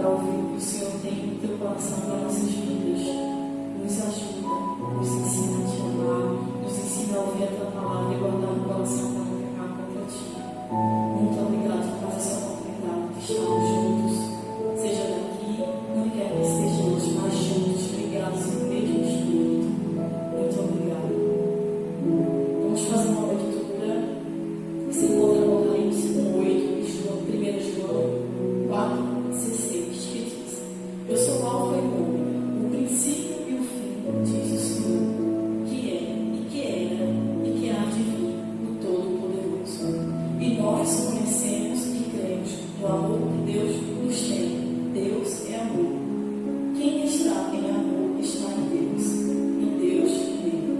para ouvir o que o Senhor tem no teu coração para nossas vidas. Nos ajuda, nos ensina a te amar, nos ensina a ouvir a tua palavra e guardar no coração para não pecar contra ti. Muito obrigado por essa oportunidade de estarmos juntos, seja daqui, onde quer que estejamos, mas juntos, ligados no mesmo Espírito. Muito obrigado. Vamos fazer uma leitura que se encontra no Apocalipse 1:8 e João 1 João 4:16, que diz: Eu sou o Alfa e o Ômega, o princípio e o fim, diz o Senhor, que é, e que era, e que há de vir, o Todo-Poderoso. E nós conhecemos e cremos no amor que Deus nos tem. Deus é amor. Quem está em amor está em Deus, e Deus nele.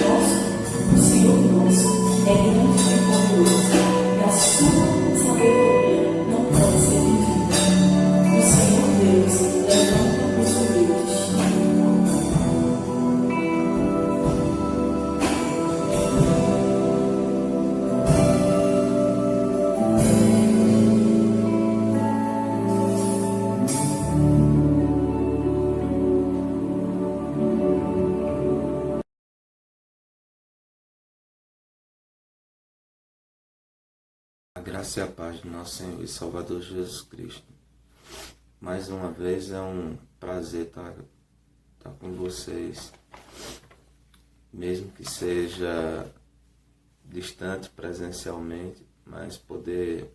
nosso, o Senhor nosso, é grande e poderoso, e a sua sabedoria não pode ser medida. O Senhor Deus levanta os humildes. A graça e a paz do nosso Senhor e Salvador Jesus Cristo. Mais uma vez é um prazer estar com vocês, mesmo que seja distante presencialmente, mas poder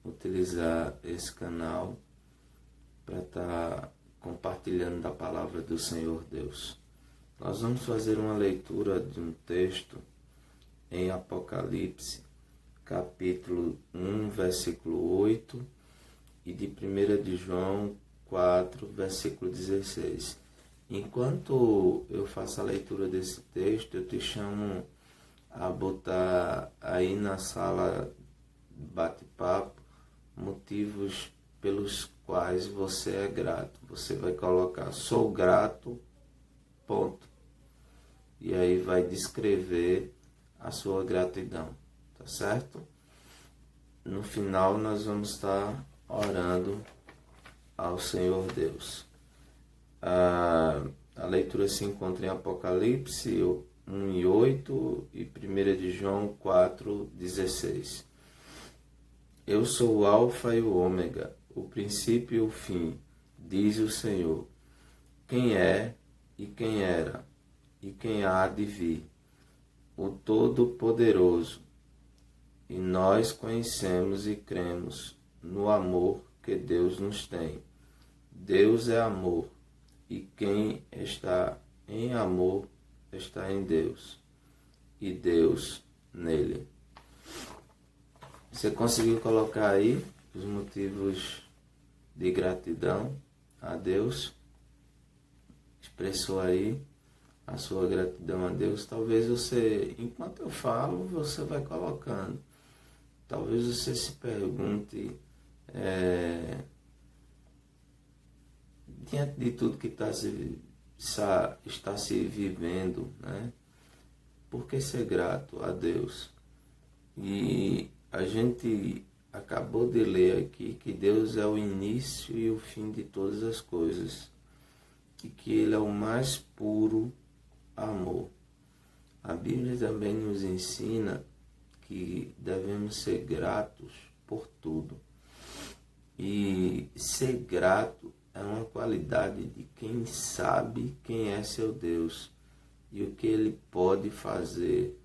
utilizar esse canal para estar compartilhando da palavra do Senhor Deus. Nós vamos fazer uma leitura de um texto em Apocalipse, capítulo 1, versículo 8, e de 1 de João 4, versículo 16. Enquanto eu faço a leitura desse texto, eu te chamo a botar aí na sala de bate-papo motivos pelos quais você é grato. Você vai colocar, sou grato, ponto. E aí vai descrever a sua gratidão. Tá certo? No final nós vamos estar orando ao Senhor Deus. A leitura se encontra em Apocalipse 1 e 8 e 1 de João 4, 16. Eu sou o Alfa e o Ômega, o princípio e o fim, diz o Senhor, quem é e quem era e quem há de vir, o Todo-Poderoso. E nós conhecemos e cremos no amor que Deus nos tem. Deus é amor, e quem está em amor está em Deus, e Deus nele. Você conseguiu colocar aí os motivos de gratidão a Deus? Expressou aí a sua gratidão a Deus? Talvez você, enquanto eu falo, você vai colocando. Talvez você se pergunte, diante de tudo que está se vivendo, né? Por que ser grato a Deus? E a gente acabou de ler aqui que Deus é o início e o fim de todas as coisas, e que Ele é o mais puro amor. A Bíblia também nos ensina que devemos ser gratos por tudo. E ser grato é uma qualidade de quem sabe quem é seu Deus e o que Ele pode fazer,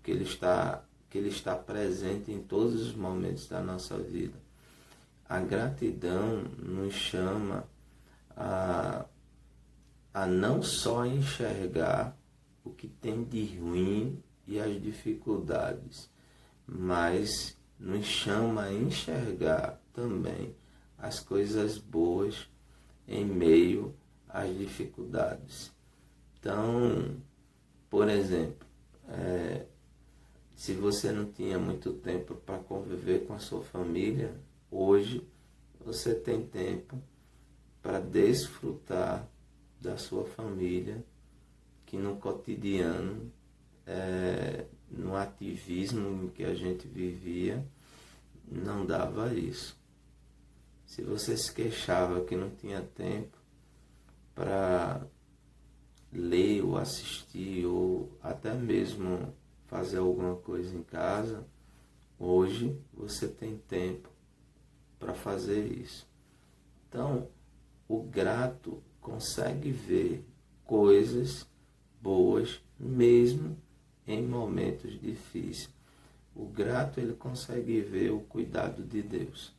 que Ele está presente em todos os momentos da nossa vida. A gratidão nos chama a não só enxergar o que tem de ruim e as dificuldades, mas nos chama a enxergar também as coisas boas em meio às dificuldades. Então, por exemplo, se você não tinha muito tempo para conviver com a sua família, hoje você tem tempo para desfrutar da sua família, que no cotidiano, no ativismo em que a gente vivia, não dava isso. Se você se queixava que não tinha tempo para ler ou assistir ou até mesmo fazer alguma coisa em casa, hoje você tem tempo para fazer isso. Então, o grato consegue ver coisas boas mesmo em momentos difíceis. O grato, ele consegue ver o cuidado de Deus.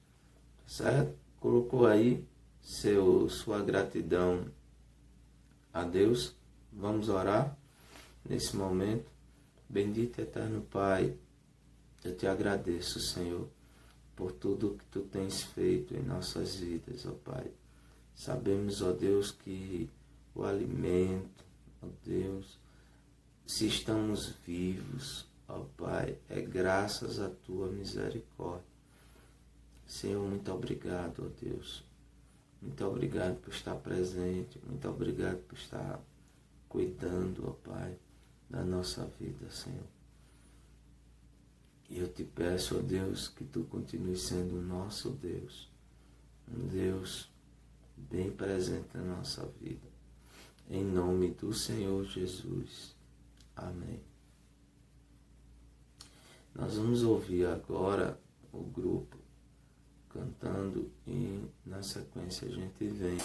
Certo? Colocou aí sua gratidão a Deus. Vamos orar nesse momento. Bendito e eterno Pai, eu te agradeço, Senhor, por tudo que tu tens feito em nossas vidas, ó Pai. Sabemos, ó Deus, que o alimento, ó Deus, Se estamos vivos, ó Pai, é graças à Tua misericórdia. Senhor, muito obrigado, ó Deus. Muito obrigado por estar presente. Muito obrigado por estar cuidando, ó Pai, da nossa vida, Senhor. E eu te peço, ó Deus, que Tu continue sendo o nosso Deus. Um Deus bem presente na nossa vida. Em nome do Senhor Jesus. Amém. Nós vamos ouvir agora o grupo cantando e na sequência a gente vem.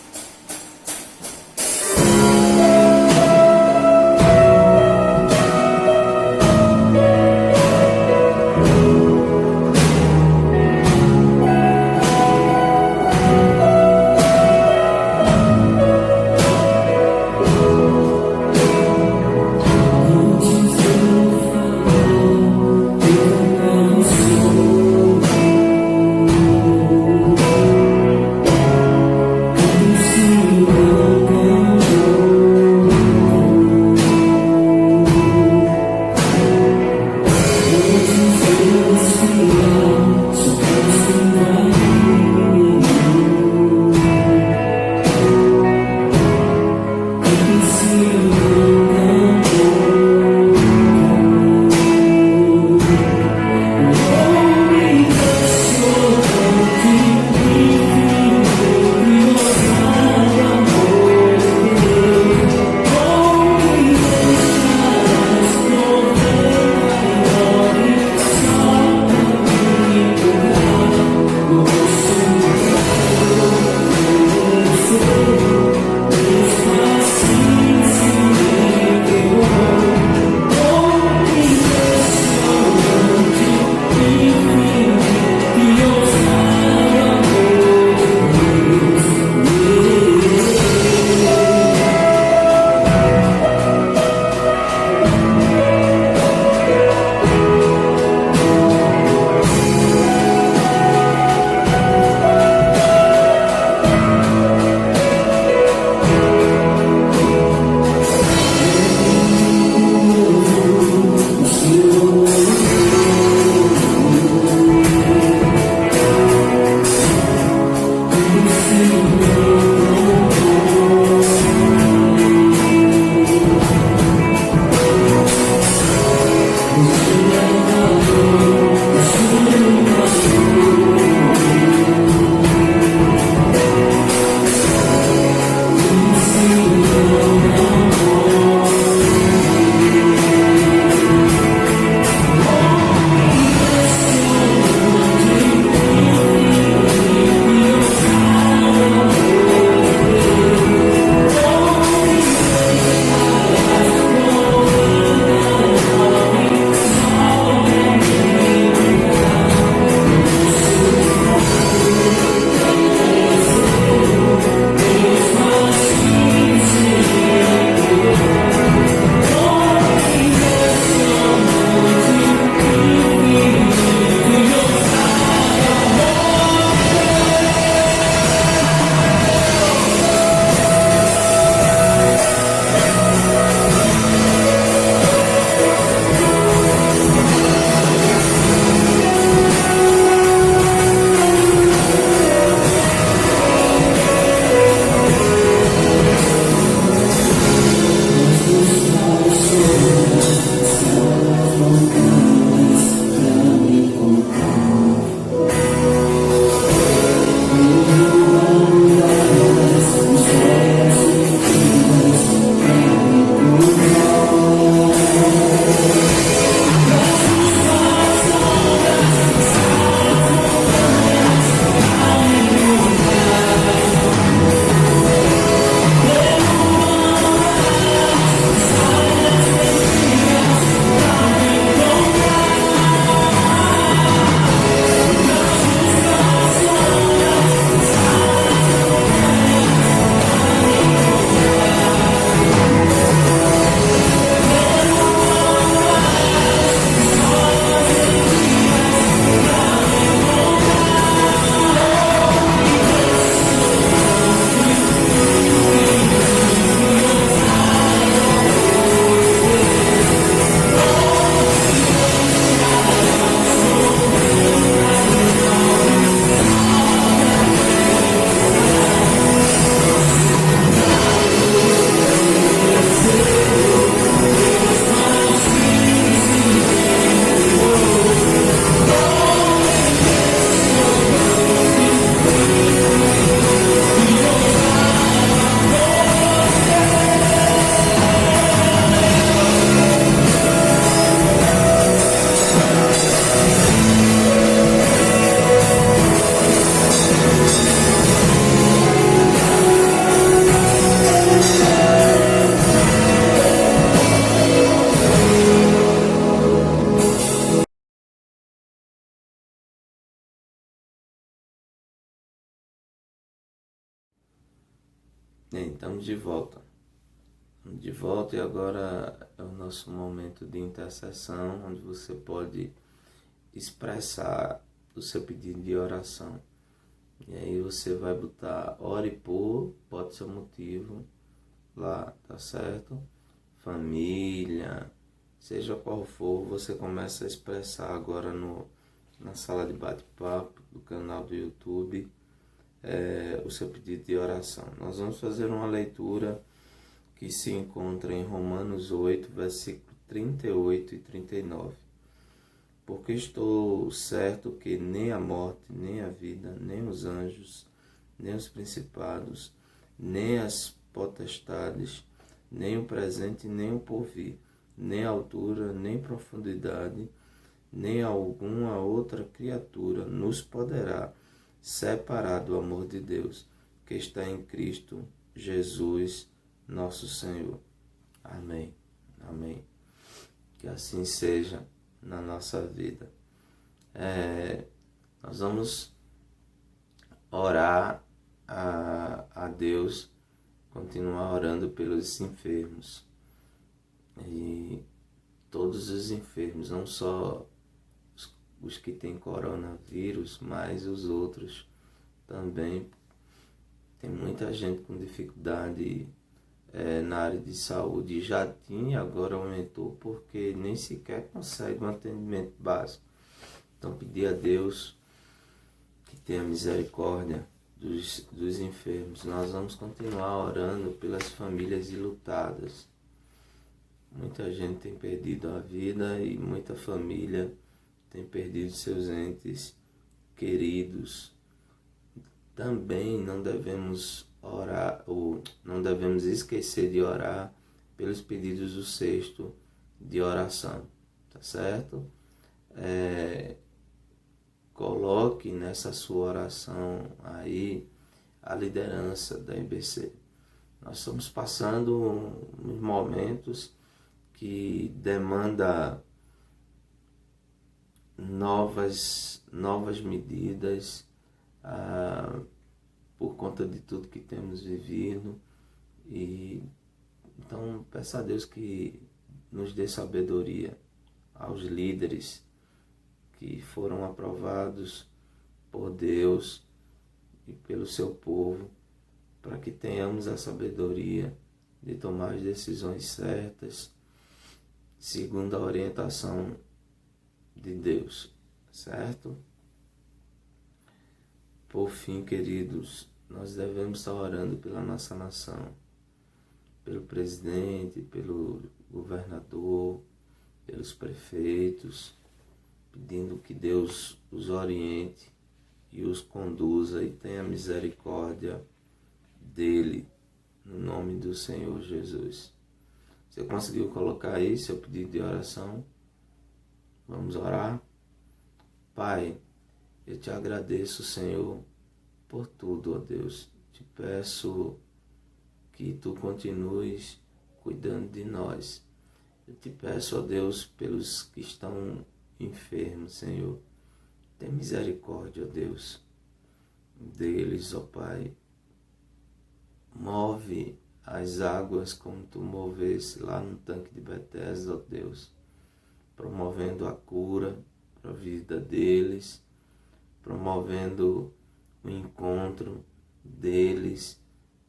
See Bem, estamos de volta. Estamos de volta e agora é o nosso momento de intercessão, onde você pode expressar o seu pedido de oração. E aí você vai botar ore por, pode ser o motivo lá, tá certo? Família, seja qual for, você começa a expressar agora na sala de bate-papo do canal do YouTube o seu pedido de oração. Nós vamos fazer uma leitura que se encontra em Romanos 8, versículo 38 e 39. Porque estou certo que nem a morte, nem a vida, nem os anjos, nem os principados, nem as potestades, nem o presente, nem o porvir, nem a altura, nem profundidade, nem alguma outra criatura nos poderá separar do amor de Deus, que está em Cristo Jesus, nosso Senhor. Amém. Amém. Que assim seja na nossa vida. Nós vamos orar a Deus, continuar orando pelos enfermos. E todos os enfermos, não só os que têm coronavírus, mas os outros também. Tem muita gente com dificuldade na área de saúde, já tinha, agora aumentou, porque nem sequer consegue um atendimento básico. Então pedir a Deus que tenha misericórdia dos enfermos. Nós vamos continuar orando pelas famílias enlutadas. Muita gente tem perdido a vida e muita família tem perdido seus entes queridos. Também não devemos orar, ou não devemos esquecer de orar pelos pedidos do sexto de oração, tá certo? Coloque nessa sua oração aí a liderança da IBC. Nós estamos passando uns momentos que demanda novas medidas por conta de tudo que temos vivido. E então peça a Deus que nos dê sabedoria aos líderes que foram aprovados por Deus e pelo seu povo, para que tenhamos a sabedoria de tomar as decisões certas segundo a orientação de Deus, certo? Por fim, queridos, nós devemos estar orando pela nossa nação, pelo presidente, pelo governador, pelos prefeitos, pedindo que Deus os oriente e os conduza e tenha misericórdia dele, no nome do Senhor Jesus. Você conseguiu colocar aí seu pedido de oração? Vamos orar? Pai, eu te agradeço, Senhor, por tudo, ó Deus. Te peço que tu continues cuidando de nós. Eu te peço, ó Deus, pelos que estão enfermos, Senhor. Tem misericórdia, ó Deus, deles, ó Pai. Move as águas como tu movesse lá no tanque de Betesda, ó Deus, promovendo a cura para a vida deles, promovendo o encontro deles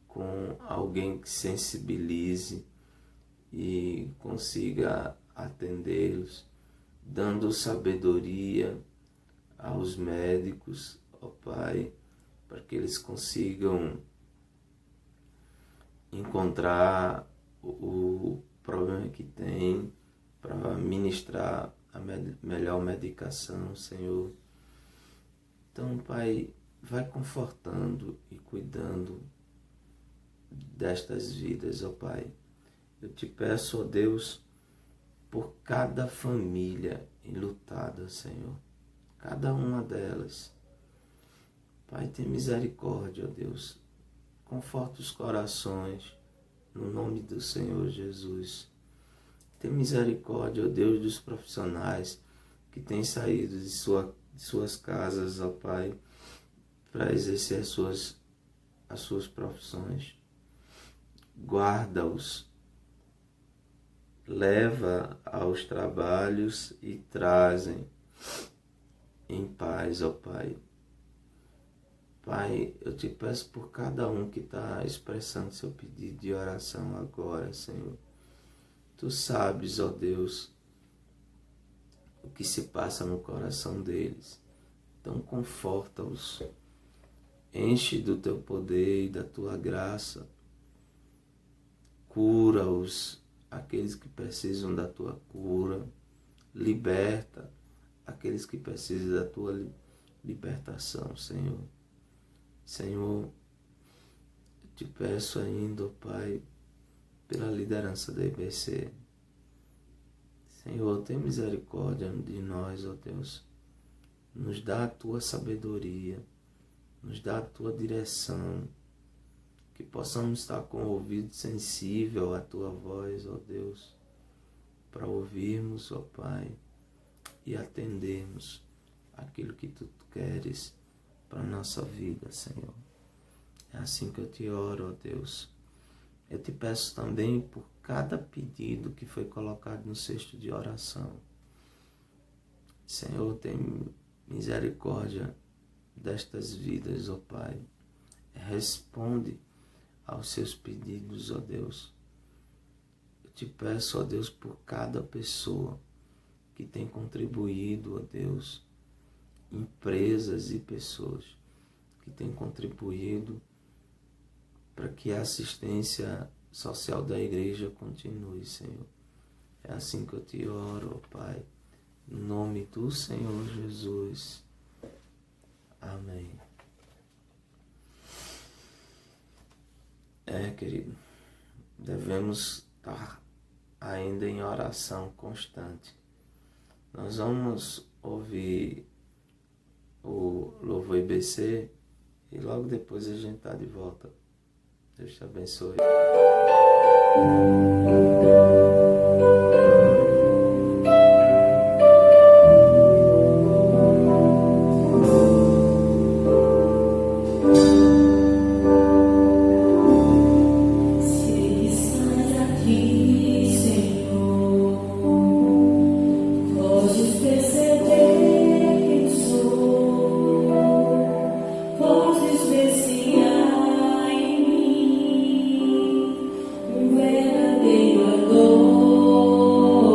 com alguém que sensibilize e consiga atendê-los, dando sabedoria aos médicos, ó Pai, para que eles consigam encontrar o problema que tem para ministrar a melhor medicação, Senhor. Então, Pai, vai confortando e cuidando destas vidas, ó Pai. Eu te peço, ó Deus, por cada família enlutada, Senhor. Cada uma delas. Pai, tem misericórdia, ó Deus. Conforta os corações, no nome do Senhor Jesus. Tem misericórdia, ó Deus, dos profissionais que têm saído de suas casas, ó Pai, para exercer as suas profissões. guarda-os, leva aos trabalhos e trazem em paz, ó Pai. Pai, eu te peço por cada um que está expressando seu pedido de oração agora, Senhor. Tu sabes, ó Deus, o que se passa no coração deles. Então conforta-os, enche do teu poder e da tua graça, cura-os, aqueles que precisam da tua cura, liberta aqueles que precisam da tua libertação, Senhor. Senhor, eu te peço ainda, ó Pai, pela liderança da IBC. Senhor, tem misericórdia de nós, ó Deus. Nos dá a tua sabedoria, nos dá a tua direção, que possamos estar com o ouvido sensível à tua voz, ó Deus, para ouvirmos, ó Pai, e atendermos aquilo que tu queres para a nossa vida, Senhor. É assim que eu te oro, ó Deus. Eu te peço também por cada pedido que foi colocado no cesto de oração. Senhor, tem misericórdia destas vidas, ó Pai. Responde aos seus pedidos, ó Deus. Eu te peço, ó Deus, por cada pessoa que tem contribuído, ó Deus, empresas e pessoas que têm contribuído para que a assistência social da igreja continue, Senhor. É assim que eu te oro, ó Pai, em nome do Senhor Jesus. Amém. Querido, devemos estar ainda em oração constante. Nós vamos ouvir o Louvor IBC e logo depois a gente está de volta. Deus te abençoe. Verdadeiro ador.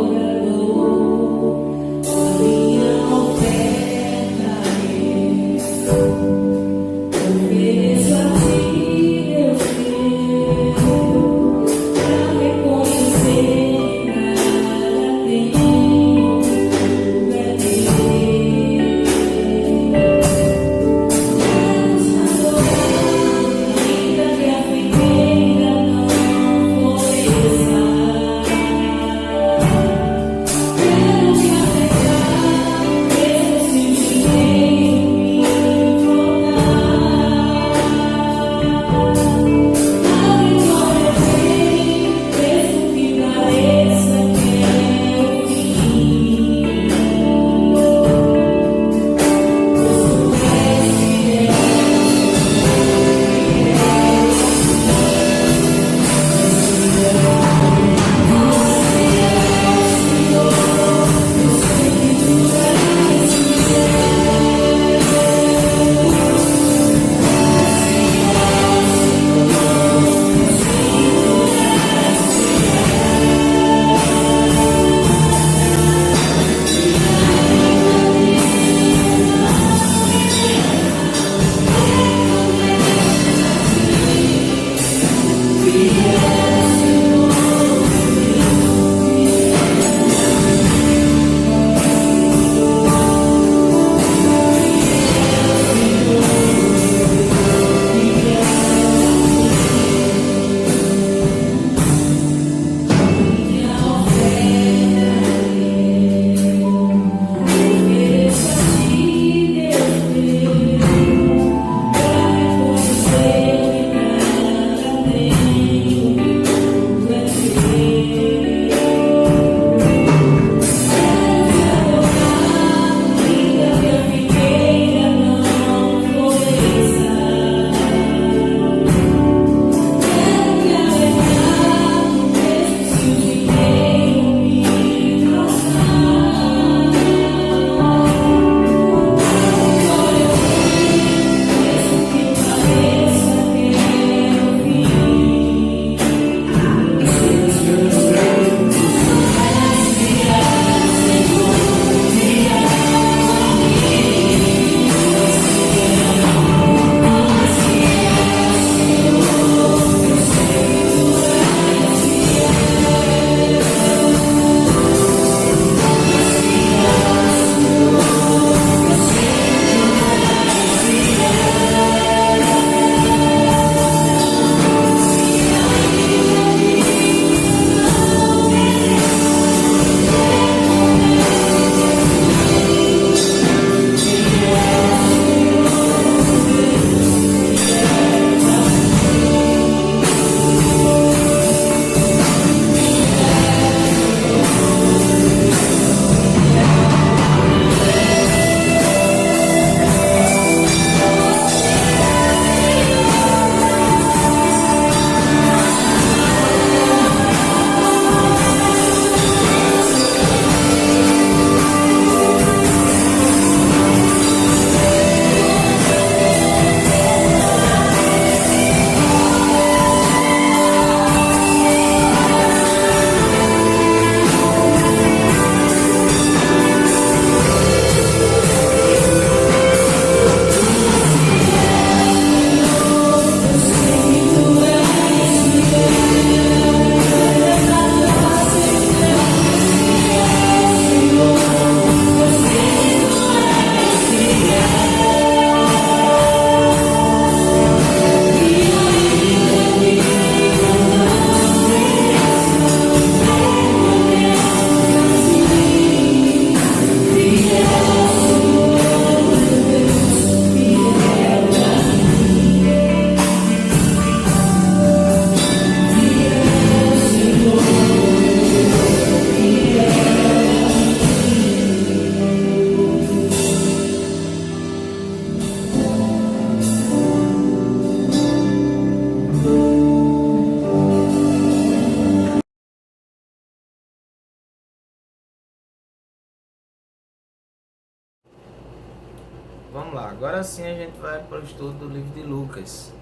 Vamos lá, agora sim a gente vai para o estudo do livro de Lucas,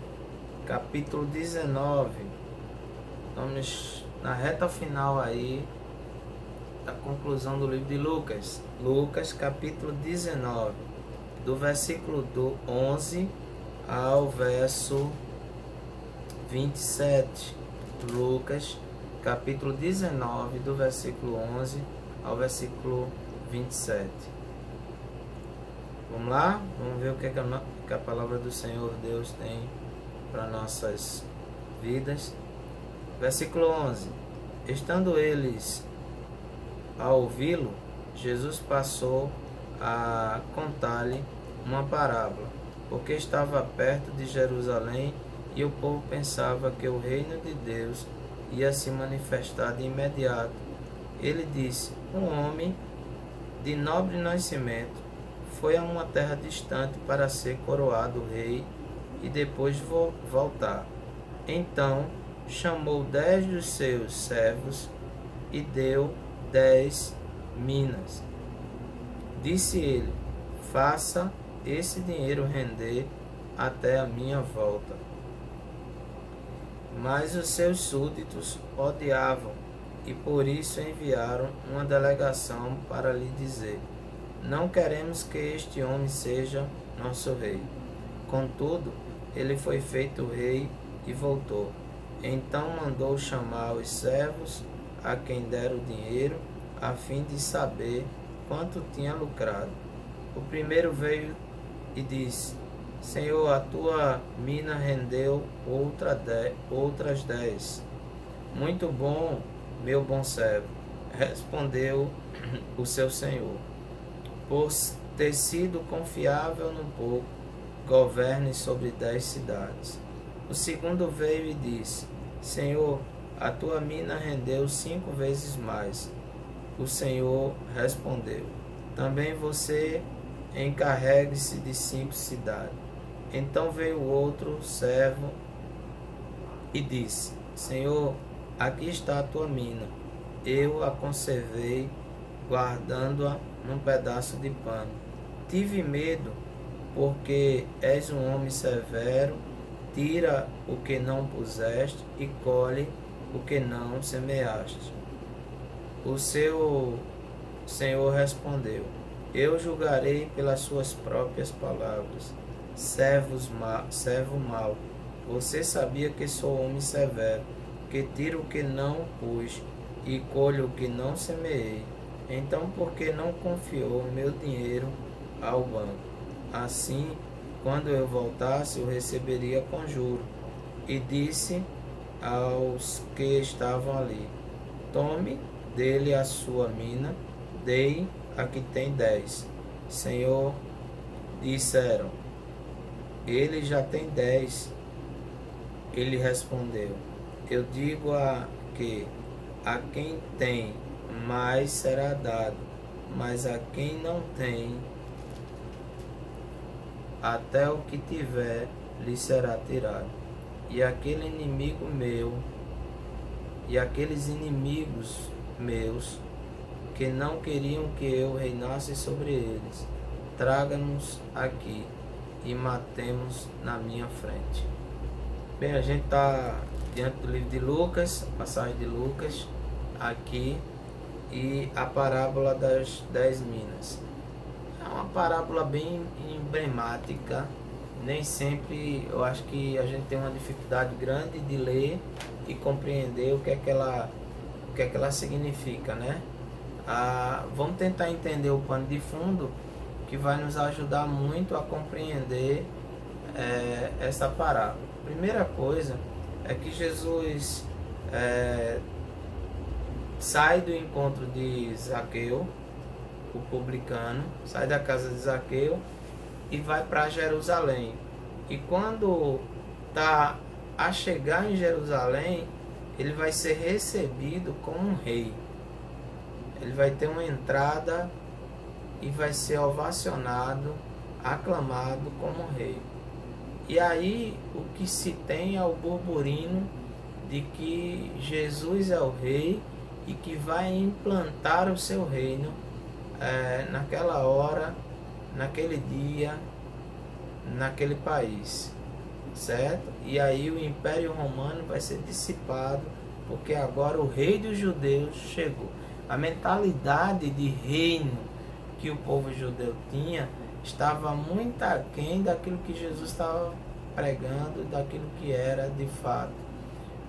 capítulo 19. Estamos na reta final aí da conclusão do livro de Lucas. Lucas, capítulo 19, do versículo 11 ao verso 27. Lucas, capítulo 19, do versículo 11 ao versículo 27. Vamos lá? Vamos ver o que a palavra do Senhor Deus tem para nossas vidas. Versículo 11. Estando eles a ouvi-lo, Jesus passou a contar-lhe uma parábola, porque estava perto de Jerusalém e o povo pensava que o reino de Deus ia se manifestar de imediato. Ele disse: um homem de nobre nascimento foi a uma terra distante para ser coroado rei e depois voltar. Então chamou 10 dos seus servos e deu 10 minas. Disse ele: faça esse dinheiro render até a minha volta. Mas os seus súditos odiavam e por isso enviaram uma delegação para lhe dizer: não queremos que este homem seja nosso rei. Contudo, ele foi feito rei e voltou. Então mandou chamar os servos a quem dera o dinheiro, a fim de saber quanto tinha lucrado. O primeiro veio e disse: Senhor, a tua mina rendeu outras 10. Muito bom, meu bom servo, respondeu o seu senhor. Por ter sido confiável no pouco, governe sobre 10 cidades. O segundo veio e disse: Senhor, a tua mina rendeu 5 vezes mais. O Senhor respondeu: também você encarregue-se de 5 cidades. Então veio o outro servo e disse: Senhor, aqui está a tua mina. Eu a conservei, guardando-a num pedaço de pano. Tive medo, porque és um homem severo, tira o que não puseste e colhe o que não semeaste. O seu Senhor respondeu: eu julgarei pelas suas próprias palavras. Servo mau, você sabia que sou homem severo, que tiro o que não pus e colho o que não semeei. Então, por que não confiou meu dinheiro ao banco? Assim, quando eu voltasse, eu receberia com juro. E disse aos que estavam ali: tome dele a sua mina, dei a que tem 10. Senhor, disseram: ele já tem 10. Ele respondeu: eu digo que a quem tem mais será dado, mas a quem não tem, até o que tiver lhe será tirado. E aquele inimigo meu, e aqueles inimigos meus, que não queriam que eu reinasse sobre eles, traga-nos aqui e matemos na minha frente. Bem, a gente está diante do livro de Lucas, a passagem de Lucas aqui, e a parábola das 10 minas. É uma parábola bem emblemática. Nem sempre, eu acho que a gente tem uma dificuldade grande de ler e compreender o que é que ela significa, né? Vamos tentar entender o pano de fundo, que vai nos ajudar muito a compreender essa parábola. Primeira coisa é que Jesus sai do encontro de Zaqueu, o publicano, sai da casa de Zaqueu e vai para Jerusalém. E quando está a chegar em Jerusalém, ele vai ser recebido como um rei. Ele vai ter uma entrada e vai ser ovacionado, aclamado como um rei. E aí o que se tem é o burburinho de que Jesus é o rei e que vai implantar o seu reino naquela hora, naquele dia, naquele país, certo? E aí o Império Romano vai ser dissipado, porque agora o rei dos judeus chegou. A mentalidade de reino que o povo judeu tinha estava muito aquém daquilo que Jesus estava pregando, daquilo que era de fato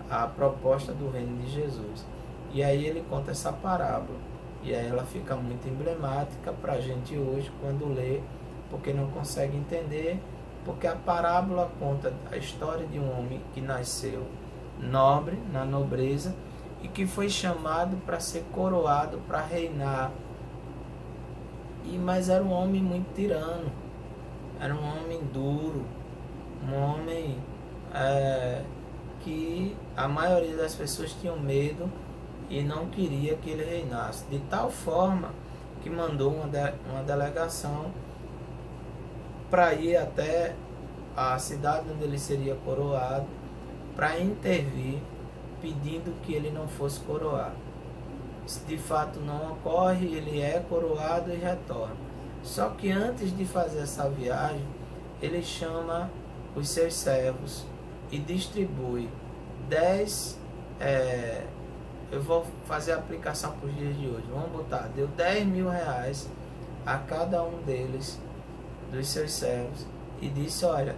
a proposta do reino de Jesus. E aí ele conta essa parábola, e aí ela fica muito emblemática para a gente hoje quando lê, porque não consegue entender, porque a parábola conta a história de um homem que nasceu nobre, na nobreza, e que foi chamado para ser coroado, para reinar. Mas era um homem muito tirano, era um homem duro, um homem que a maioria das pessoas tinham medo e não queria que ele reinasse, de tal forma que mandou uma delegação para ir até a cidade onde ele seria coroado, para intervir, pedindo que ele não fosse coroado. Se de fato não ocorre, ele é coroado e retorna. Só que antes de fazer essa viagem, ele chama os seus servos e distribui 10, eu vou fazer a aplicação para os dias de hoje, vamos botar, deu 10 mil reais a cada um deles, dos seus servos, e disse, olha,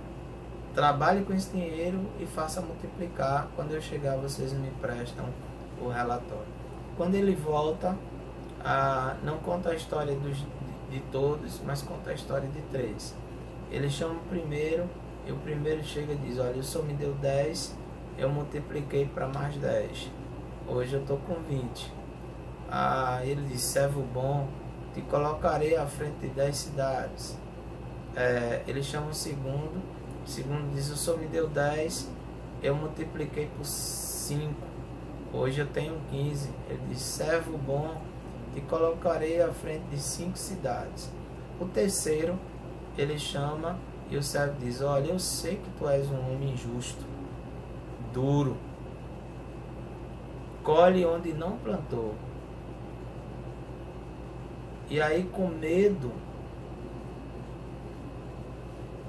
trabalhe com esse dinheiro e faça multiplicar, quando eu chegar vocês me prestam o relatório. Quando ele volta, não conta a história de todos, mas conta a história de 3. Ele chama o primeiro, e o primeiro chega e diz, olha, o senhor me deu 10, eu multipliquei para mais 10. Hoje eu estou com 20. Ele diz, servo bom, te colocarei à frente de 10 cidades. Ele chama o segundo diz, o senhor me deu 10, eu multipliquei por 5. Hoje eu tenho 15. Ele diz, servo bom, te colocarei à frente de 5 cidades. O terceiro, ele chama e o servo diz, olha, eu sei que tu és um homem injusto, duro, colhe onde não plantou. E aí, com medo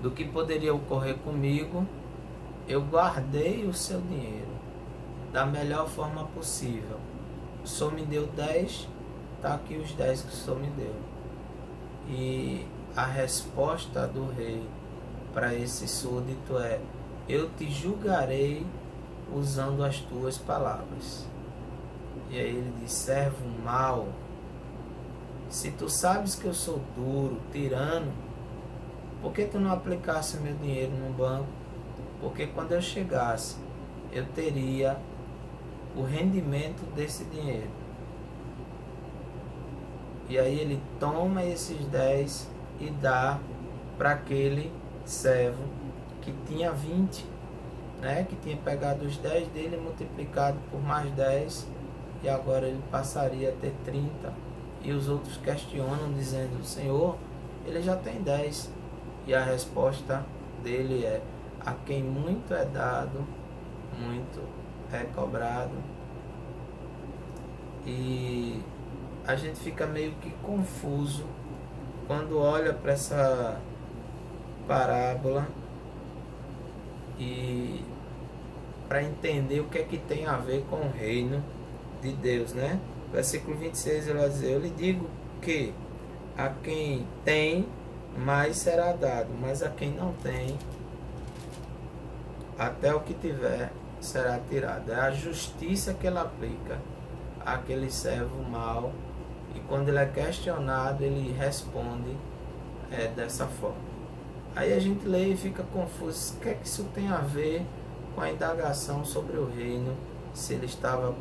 do que poderia ocorrer comigo, eu guardei o seu dinheiro da melhor forma possível. O senhor me deu 10, está aqui os 10 que o senhor me deu. E a resposta do rei para esse súdito é, eu te julgarei usando as tuas palavras. E aí ele diz, servo mau, se tu sabes que eu sou duro, tirano, por que tu não aplicasse meu dinheiro no banco? Porque quando eu chegasse, eu teria o rendimento desse dinheiro. E aí ele toma esses 10 e dá para aquele servo que tinha 20, né? Que tinha pegado os 10 dele multiplicado por mais 10, e agora ele passaria a ter 30. E os outros questionam dizendo, Senhor, ele já tem 10. E a resposta dele é, a quem muito é dado, muito é cobrado. E a gente fica meio que confuso quando olha para essa parábola e para entender o que é que tem a ver com o reino de Deus, né? Versículo 26 ele vai dizer, eu lhe digo que a quem tem, mais será dado, mas a quem não tem, até o que tiver será tirado. É a justiça que ele aplica àquele servo mau, e quando ele é questionado, ele responde dessa forma. Aí a gente lê e fica confuso, o que é que isso tem a ver com a indagação sobre o reino, se ele estava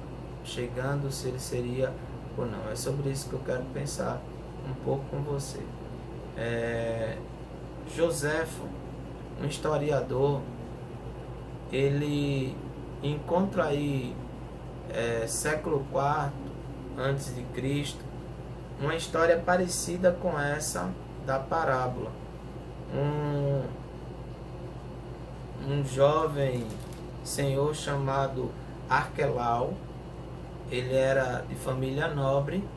chegando, se ele seria ou não. É sobre isso que eu quero pensar um pouco com você. Joséfo, um historiador, ele encontra aí século IV antes de Cristo uma história parecida com essa da parábola. Um jovem senhor chamado Arquelau, ele era de família nobre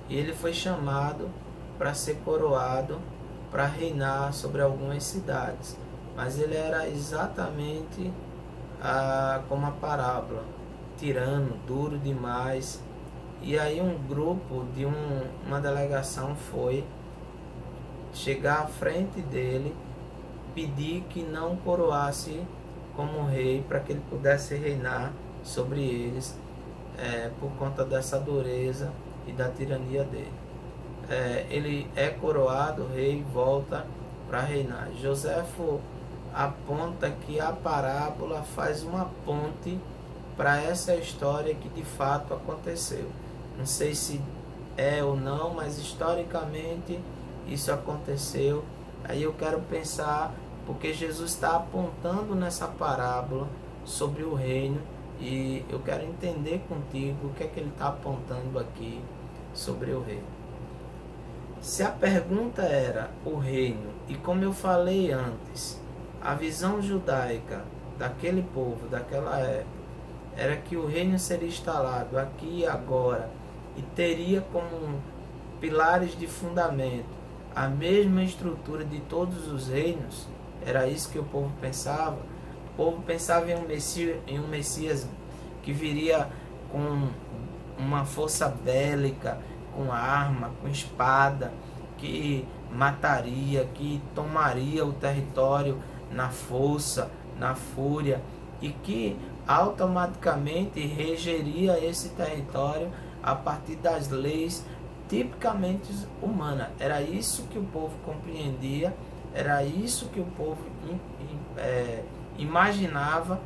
e ele foi chamado para ser coroado, para reinar sobre algumas cidades. mas ele era exatamente como a parábola, tirano, duro demais. E aí um grupo de uma delegação foi chegar à frente dele, pedir que não coroasse como rei, para que ele pudesse reinar sobre eles, por conta dessa dureza e da tirania dele. Ele é coroado rei e volta para reinar. Joséfo aponta que a parábola faz uma ponte para essa história que de fato aconteceu. Não sei se é ou não, mas historicamente isso aconteceu. Aí eu quero pensar, porque Jesus está apontando nessa parábola sobre o reino, e eu quero entender contigo o que é que ele está apontando aqui sobre o reino. Se a pergunta era o reino, e como eu falei antes, a visão judaica daquele povo, daquela época, era que o reino seria instalado aqui e agora, e teria como pilares de fundamento a mesma estrutura de todos os reinos. Era isso que o povo pensava. O povo pensava em um Messias que viria com uma força bélica, com arma, com espada, que mataria, que tomaria o território na força, na fúria, e que automaticamente regeria esse território a partir das leis tipicamente humanas. Era isso que o povo compreendia, era isso que o povo imaginava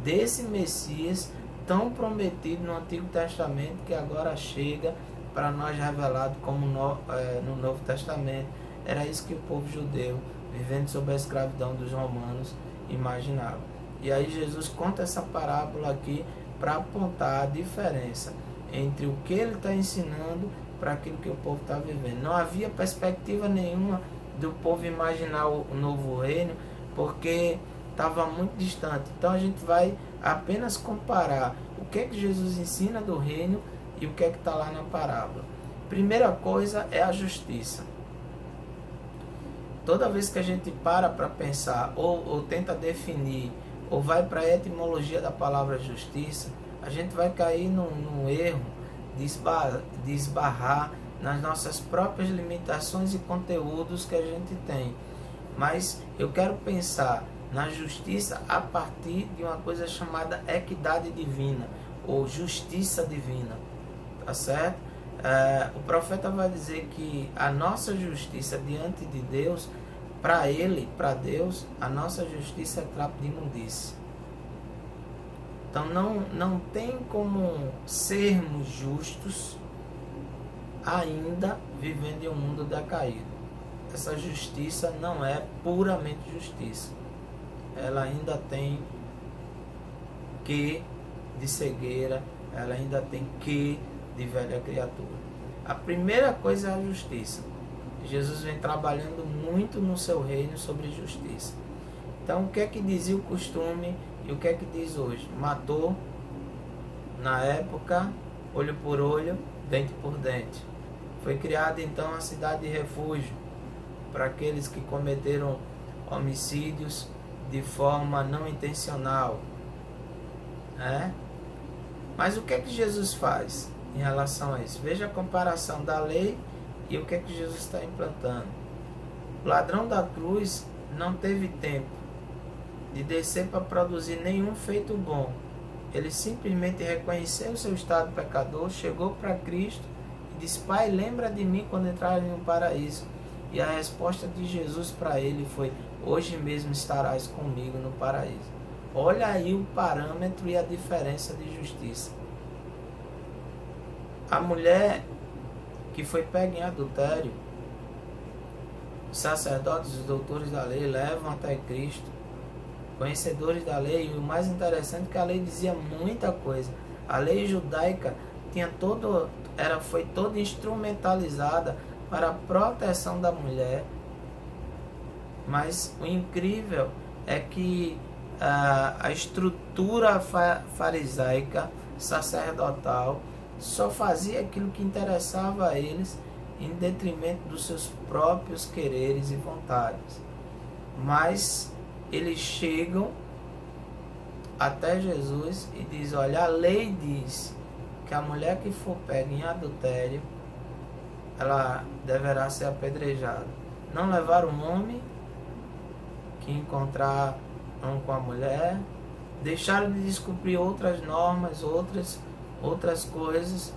desse Messias tão prometido no Antigo Testamento, que agora chega para nós revelado como no Novo Testamento. Era isso que o povo judeu, vivendo sob a escravidão dos romanos, imaginava. E aí Jesus conta essa parábola aqui para apontar a diferença entre o que ele está ensinando para aquilo que o povo está vivendo. Não havia perspectiva nenhuma do povo imaginar o novo reino, porque estava muito distante. Então a gente vai apenas comparar o que é que Jesus ensina do reino e o que é que está lá na parábola. Primeira coisa é a justiça. Toda vez que a gente para pensar ou tenta definir ou vai para a etimologia da palavra justiça, a gente vai cair num erro de esbarrar nas nossas próprias limitações e conteúdos que a gente tem. Mas eu quero pensar na justiça a partir de uma coisa chamada equidade divina ou justiça divina, tá certo? O profeta vai dizer que a nossa justiça diante de Deus, para Deus, a nossa justiça é trapo de imundície. Então não tem como sermos justos ainda vivendo em um mundo decaído. Essa justiça não é puramente justiça. Ela ainda tem que de cegueira, ela ainda tem que de velha criatura. A primeira coisa é a justiça. Jesus vem trabalhando muito no seu reino sobre justiça. Então o que é que dizia o costume e o que é que diz hoje? Matou na época, olho por olho, dente por dente. Foi criada então a cidade de refúgio para aqueles que cometeram homicídios de forma não intencional, né? Mas o que é que Jesus faz em relação a isso? Veja a comparação da lei e o que é que Jesus está implantando. O ladrão da cruz não teve tempo de descer para produzir nenhum feito bom. Ele simplesmente reconheceu o seu estado pecador, chegou para Cristo e disse: Pai, lembra de mim quando entrares no paraíso. E a resposta de Jesus para ele foi: hoje mesmo estarás comigo no paraíso. Olha aí o parâmetro e a diferença de justiça. A mulher que foi pega em adultério, os sacerdotes, os doutores da lei levam até Cristo, conhecedores da lei, e o mais interessante é que a lei dizia muita coisa. A lei judaica foi toda instrumentalizada para a proteção da mulher, mas o incrível é que a estrutura farisaica, sacerdotal, só fazia aquilo que interessava a eles em detrimento dos seus próprios quereres e vontades. Mas eles chegam até Jesus e diz: olha, a lei diz que a mulher que for pega em adultério, ela deverá ser apedrejada. Não levar um homem que encontrar um com a mulher, deixaram de descobrir outras normas, outras coisas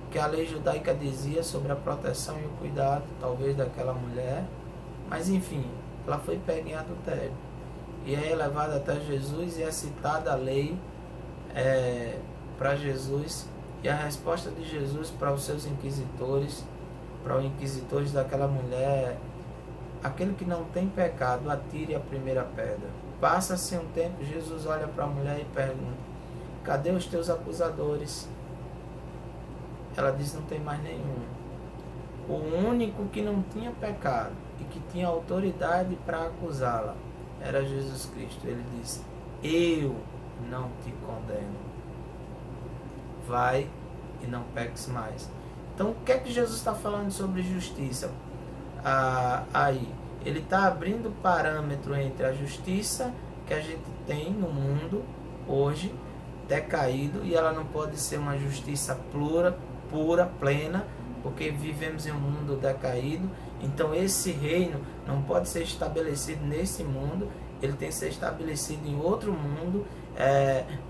que a lei judaica dizia sobre a proteção e o cuidado, talvez, daquela mulher. Mas enfim, ela foi pega em adultério. E aí é levada até Jesus e é citada a lei para Jesus. E a resposta de Jesus para os seus inquisitores, para os inquisitores daquela mulher: aquele que não tem pecado, atire a primeira pedra. Passa-se um tempo, Jesus olha para a mulher e pergunta: cadê os teus acusadores? Ela diz: não tem mais nenhum. O único que não tinha pecado e que tinha autoridade para acusá-la era Jesus Cristo. Ele disse: eu não te condeno. Vai e não peques mais. Então, o que é que Jesus está falando sobre justiça? Aí, ele está abrindo parâmetro entre a justiça que a gente tem no mundo hoje, decaído, e ela não pode ser uma justiça pura, plena, porque vivemos em um mundo decaído. Então esse reino não pode ser estabelecido nesse mundo, ele tem que ser estabelecido em outro mundo,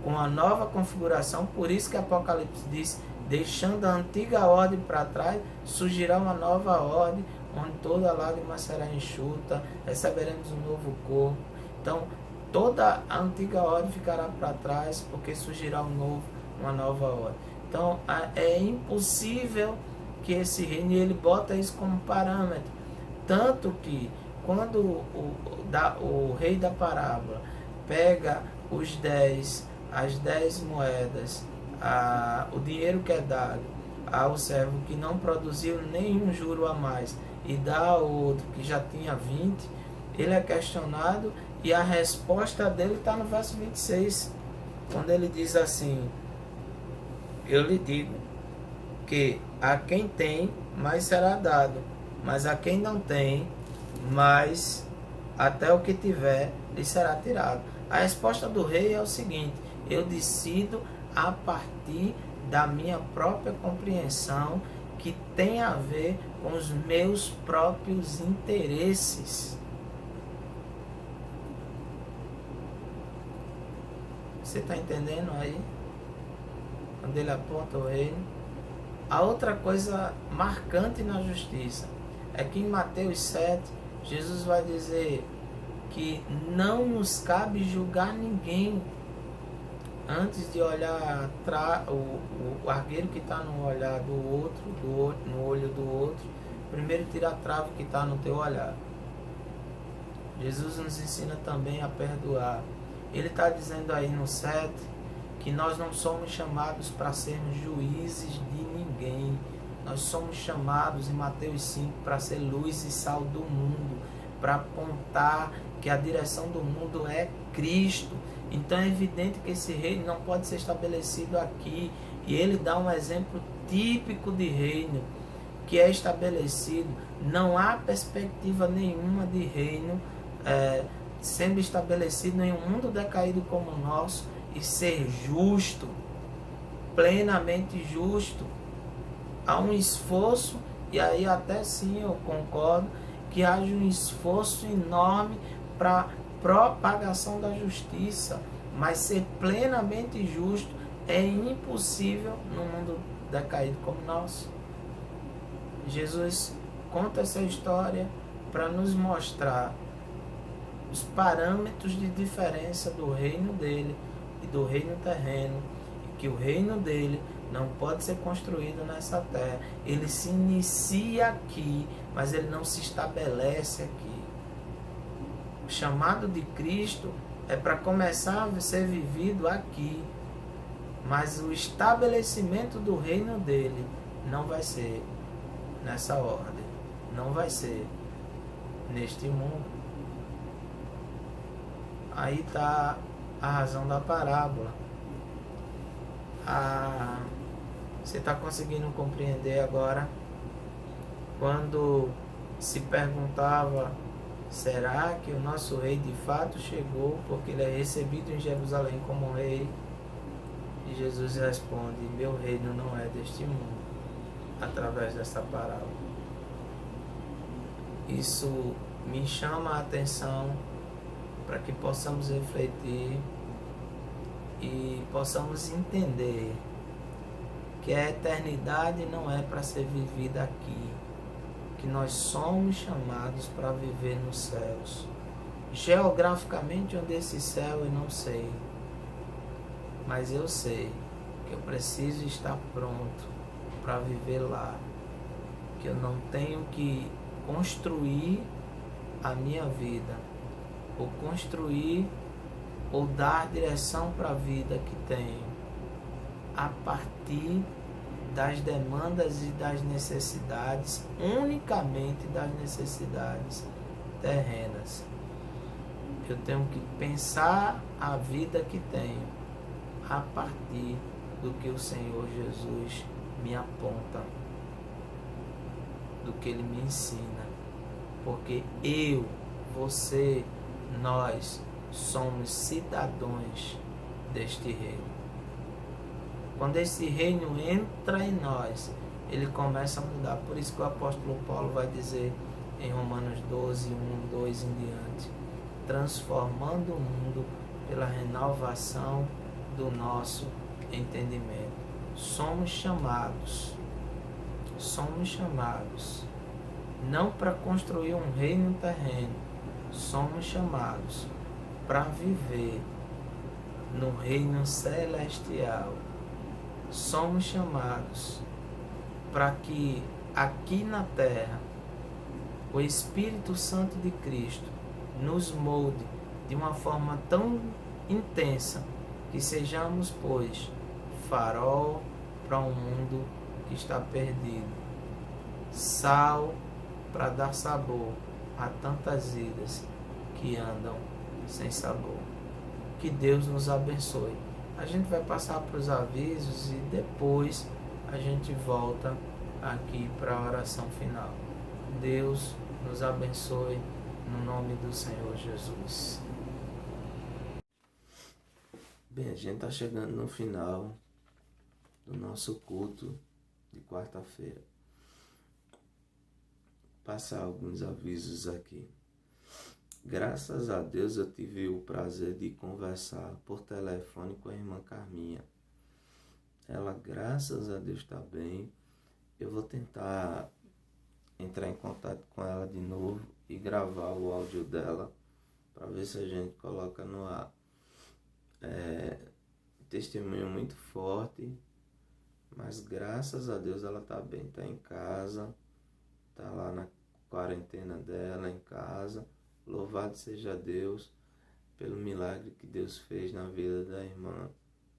com a nova configuração. Por isso que Apocalipse diz: deixando a antiga ordem para trás, surgirá uma nova ordem, onde toda lágrima será enxuta, receberemos um novo corpo. Então toda a antiga ordem ficará para trás, porque surgirá uma nova ordem. Então é impossível que esse reino, ele bota isso como parâmetro. Tanto que quando o rei da parábola pega as 10 moedas, o dinheiro que é dado ao servo que não produziu nenhum juro a mais, e dá ao outro que já tinha 20, ele é questionado, e a resposta dele está no verso 26, quando ele diz assim: eu lhe digo que a quem tem, mais será dado, mas a quem não tem, mais até o que tiver lhe será tirado. A resposta do rei é o seguinte: eu decido a partir da minha própria compreensão, que tem a ver com os meus próprios interesses. Você está entendendo aí? Quando ele aponta o reino. A outra coisa marcante na justiça é que em Mateus 7, Jesus vai dizer que não nos cabe julgar ninguém antes de olhar o argueiro que está no olhar do outro, no olho do outro. Primeiro tira a trave que está no teu olhar. Jesus nos ensina também a perdoar. Ele está dizendo aí no 7 que nós não somos chamados para sermos juízes de ninguém. Nós somos chamados em Mateus 5 para ser luz e sal do mundo, para apontar que a direção do mundo é Cristo. Então é evidente que esse reino não pode ser estabelecido aqui. E ele dá um exemplo típico de reino que é estabelecido. Não há perspectiva nenhuma de reino sendo estabelecido em um mundo decaído como o nosso e ser justo, plenamente justo. Há um esforço, e aí até sim eu concordo, que haja um esforço enorme para propagação da justiça, mas ser plenamente justo é impossível num mundo decaído como o nosso. Jesus conta essa história para nos mostrar os parâmetros de diferença do reino dele e do reino terreno, e que o reino dele não pode ser construído nessa terra. Ele se inicia aqui, mas ele não se estabelece aqui. O chamado de Cristo é para começar a ser vivido aqui, mas o estabelecimento do reino dele não vai ser nessa ordem, não vai ser neste mundo. Aí está a razão da parábola. Você está conseguindo compreender agora? Quando se perguntava Será que o nosso rei de fato chegou porque ele é recebido em Jerusalém como rei? E Jesus responde: meu reino não é deste mundo, através dessa parábola. Isso me chama a atenção para que possamos refletir e possamos entender que a eternidade não é para ser vivida aqui, que nós somos chamados para viver nos céus. Geograficamente, onde esse céu eu não sei, mas eu sei que eu preciso estar pronto para viver lá, que eu não tenho que construir a minha vida, ou construir ou dar direção para a vida que tenho a partir das demandas e das necessidades, unicamente das necessidades terrenas. Eu tenho que pensar a vida que tenho a partir do que o Senhor Jesus me aponta, do que Ele me ensina, porque eu, você, nós somos cidadãos deste reino. Quando esse reino entra em nós, ele começa a mudar. Por isso que o apóstolo Paulo vai dizer em Romanos 12, 1, 2 em diante, transformando o mundo pela renovação do nosso entendimento. Somos chamados não para construir um reino terreno, somos chamados para viver no reino celestial. Somos chamados para que aqui na terra o Espírito Santo de Cristo nos molde de uma forma tão intensa que sejamos, pois, farol para um mundo que está perdido, sal para dar sabor a tantas vidas que andam sem sabor. Que Deus nos abençoe. A gente vai passar para os avisos e depois a gente volta aqui para a oração final. Deus nos abençoe no nome do Senhor Jesus. Bem, a gente está chegando no final do nosso culto de quarta-feira. Passar alguns avisos aqui. Graças a Deus eu tive o prazer de conversar por telefone com a irmã Carminha. Ela, graças a Deus, está bem. Eu vou tentar entrar em contato com ela de novo e gravar o áudio dela para ver se a gente coloca no ar. Testemunho muito forte, mas graças a Deus ela está bem, está em casa, está lá na quarentena dela em casa. Louvado seja Deus pelo milagre que Deus fez na vida da irmã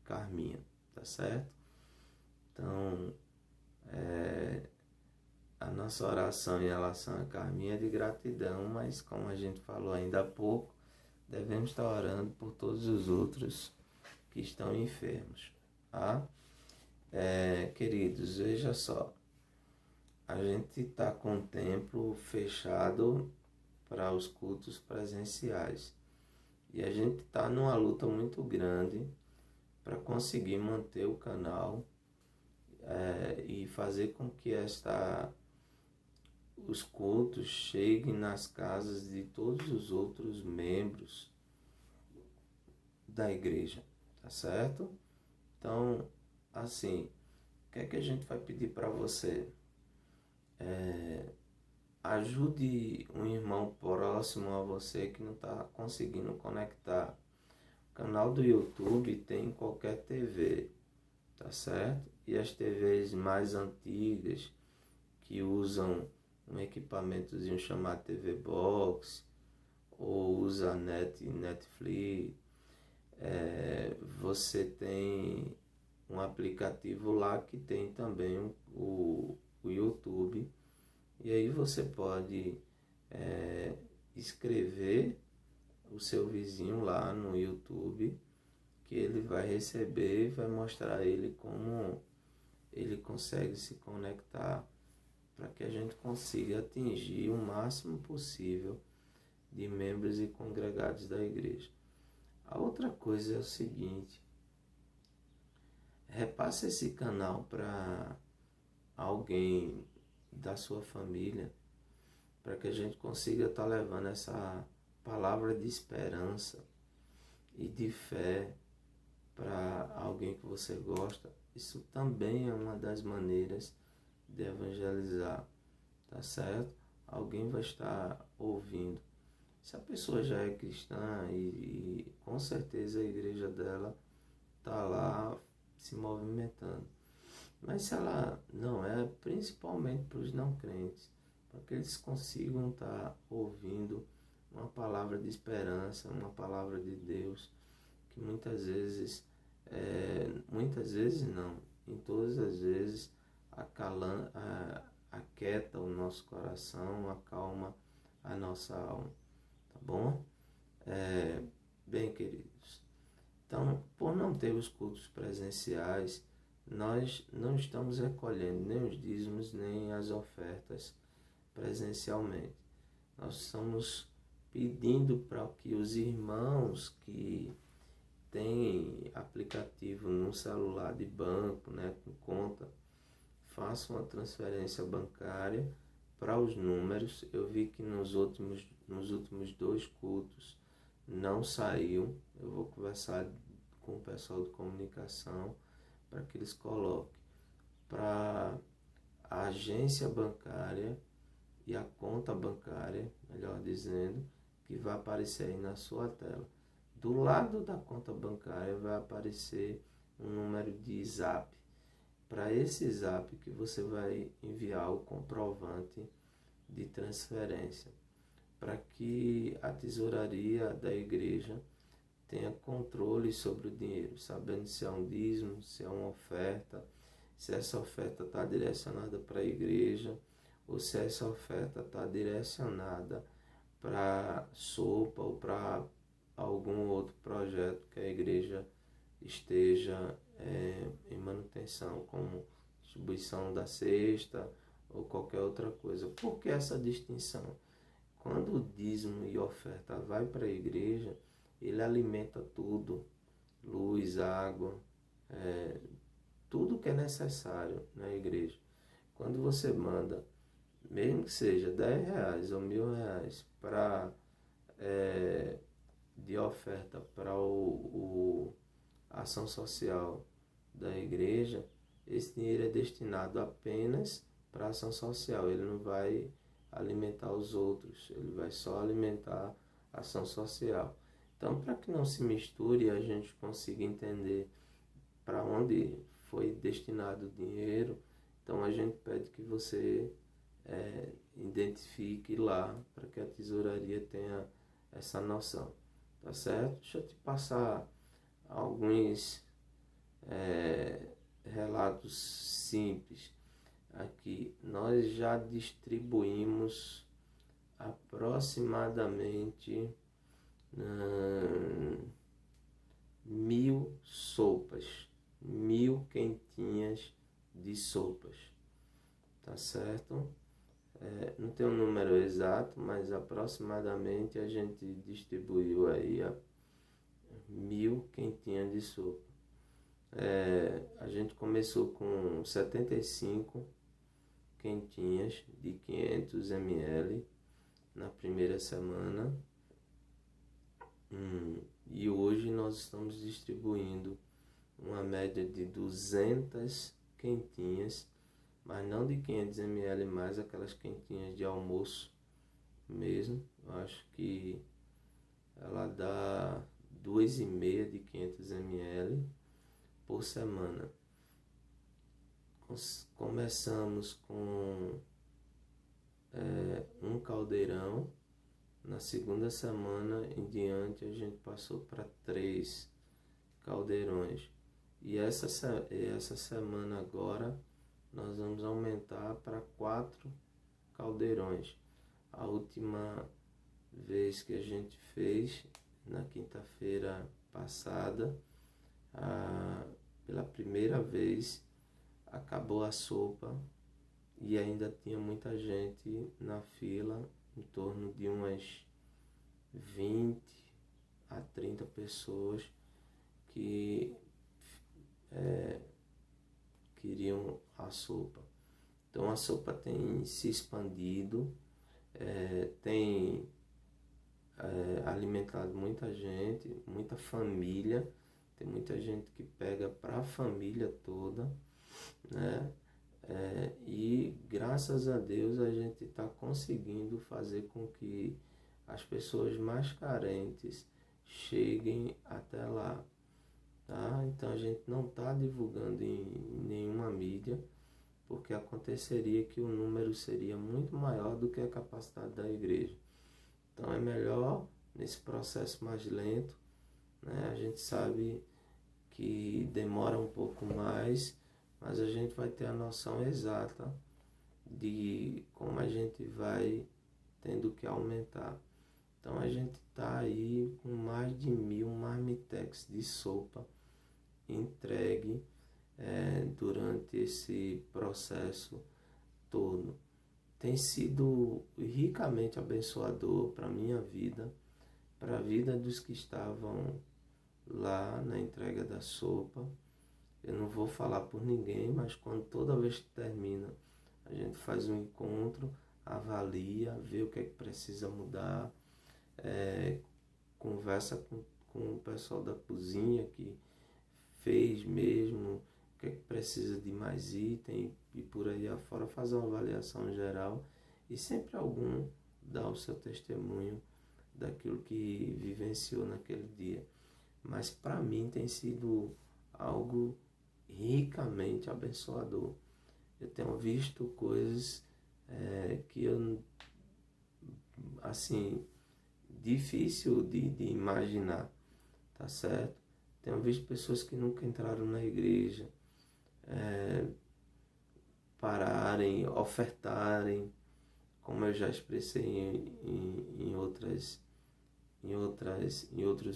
Carminha, tá certo? Então, a nossa oração em relação a Carminha é de gratidão, mas como a gente falou ainda há pouco, devemos estar orando por todos os outros que estão enfermos, tá? Queridos, veja só, a gente está com o templo fechado para os cultos presenciais. E a gente está numa luta muito grande para conseguir manter o canal e fazer com que os cultos cheguem nas casas de todos os outros membros da igreja, tá certo? Então, assim, o que é que a gente vai pedir para você? Ajude um irmão próximo a você que não está conseguindo conectar. O canal do YouTube tem em qualquer TV, tá certo? E as TVs mais antigas, que usam um equipamentozinho chamado TV Box, ou usa Netflix, você tem um aplicativo lá que tem também o YouTube. E aí você pode escrever o seu vizinho lá no YouTube, que ele vai receber e vai mostrar a ele como ele consegue se conectar para que a gente consiga atingir o máximo possível de membros e congregados da igreja. A outra coisa é o seguinte: repasse esse canal para alguém da sua família, para que a gente consiga estar levando essa palavra de esperança e de fé para alguém que você gosta. Isso também é uma das maneiras de evangelizar, tá certo? Alguém vai estar ouvindo. Se a pessoa já é cristã e com certeza a igreja dela está lá se movimentando. Mas se ela não é, principalmente para os não crentes, para que eles consigam estar ouvindo uma palavra de esperança, uma palavra de Deus, que muitas vezes não, em todas as vezes aquieta o nosso coração, acalma a nossa alma, tá bom? Bem, queridos, então, por não ter os cultos presenciais, nós não estamos recolhendo nem os dízimos, nem as ofertas presencialmente. Nós estamos pedindo para que os irmãos que têm aplicativo no celular de banco, né, com conta, façam a transferência bancária para os números. Eu vi que nos últimos 2 cultos não saiu. Eu vou conversar com o pessoal de comunicação para que eles coloquem para a agência bancária e a conta bancária, melhor dizendo, que vai aparecer aí na sua tela. Do lado da conta bancária vai aparecer um número de Zap. Para esse Zap que você vai enviar o comprovante de transferência, para que a tesouraria da igreja tenha controle sobre o dinheiro, sabendo se é um dízimo, se é uma oferta, se essa oferta está direcionada para a igreja ou se essa oferta está direcionada para sopa ou para algum outro projeto que a igreja esteja em manutenção, como distribuição da cesta ou qualquer outra coisa. Por que essa distinção? Quando o dízimo e oferta vai para a igreja, ele alimenta tudo, luz, água, tudo que é necessário na igreja. Quando você manda, mesmo que seja R$10 ou R$1.000 de oferta para a ação social da igreja, esse dinheiro é destinado apenas para a ação social. Ele não vai alimentar os outros, ele vai só alimentar a ação social. Então, para que não se misture e a gente consiga entender para onde foi destinado o dinheiro, então a gente pede que você identifique lá para que a tesouraria tenha essa noção, tá certo? Deixa eu te passar alguns relatos simples. Aqui nós já distribuímos aproximadamente 1.000 sopas, 1.000 quentinhas de sopas, tá certo? Não tem um número exato, mas aproximadamente a gente distribuiu aí 1.000 quentinhas de sopa. A gente começou com 75 quentinhas de 500 ml na primeira semana. E hoje nós estamos distribuindo uma média de 200 quentinhas, mas não de 500 ml, mais aquelas quentinhas de almoço mesmo. Eu acho que ela dá 2,5 de 500 ml por semana. Começamos com um caldeirão. Na segunda semana em diante a gente passou para 3 caldeirões. E essa semana agora nós vamos aumentar para 4 caldeirões. A última vez que a gente fez, na quinta-feira passada, pela primeira vez acabou a sopa e ainda tinha muita gente na fila, em torno de umas 20 a 30 pessoas que queriam a sopa. Então a sopa tem se expandido, tem alimentado muita gente, muita família, tem muita gente que pega para a família toda, né? E graças a Deus a gente está conseguindo fazer com que as pessoas mais carentes cheguem até lá, tá? Então a gente não está divulgando em nenhuma mídia, porque aconteceria que o número seria muito maior do que a capacidade da igreja. Então é melhor, nesse processo mais lento, né? A gente sabe que demora um pouco mais, mas a gente vai ter a noção exata de como a gente vai tendo que aumentar. Então a gente está aí com mais de 1000 marmitex de sopa entregue durante esse processo todo. Tem sido ricamente abençoador para a minha vida, para a vida dos que estavam lá na entrega da sopa. Eu não vou falar por ninguém, mas toda vez que termina, a gente faz um encontro, avalia, vê o que é que precisa mudar, conversa com o pessoal da cozinha que fez mesmo, o que é que precisa de mais item e por aí afora, faz uma avaliação geral e sempre algum dá o seu testemunho daquilo que vivenciou naquele dia. Mas para mim tem sido algo ricamente abençoador. Eu tenho visto coisas que eu, assim, difícil de imaginar, tá certo? Tenho visto pessoas que nunca entraram na igreja pararem, ofertarem, como eu já expressei em outros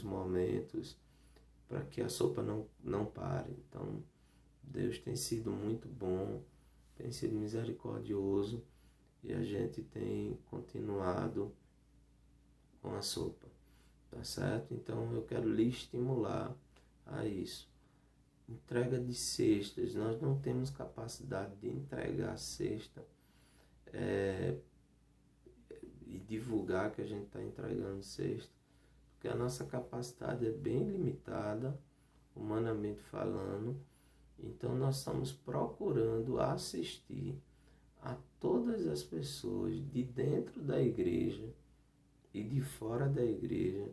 momentos, para que a sopa não pare. Então, Deus tem sido muito bom, tem sido misericordioso e a gente tem continuado com a sopa, tá certo? Então, eu quero lhe estimular a isso. Entrega de cestas, nós não temos capacidade de entregar a cesta e divulgar que a gente está entregando cesta, porque a nossa capacidade é bem limitada, humanamente falando. Então nós estamos procurando assistir a todas as pessoas de dentro da igreja e de fora da igreja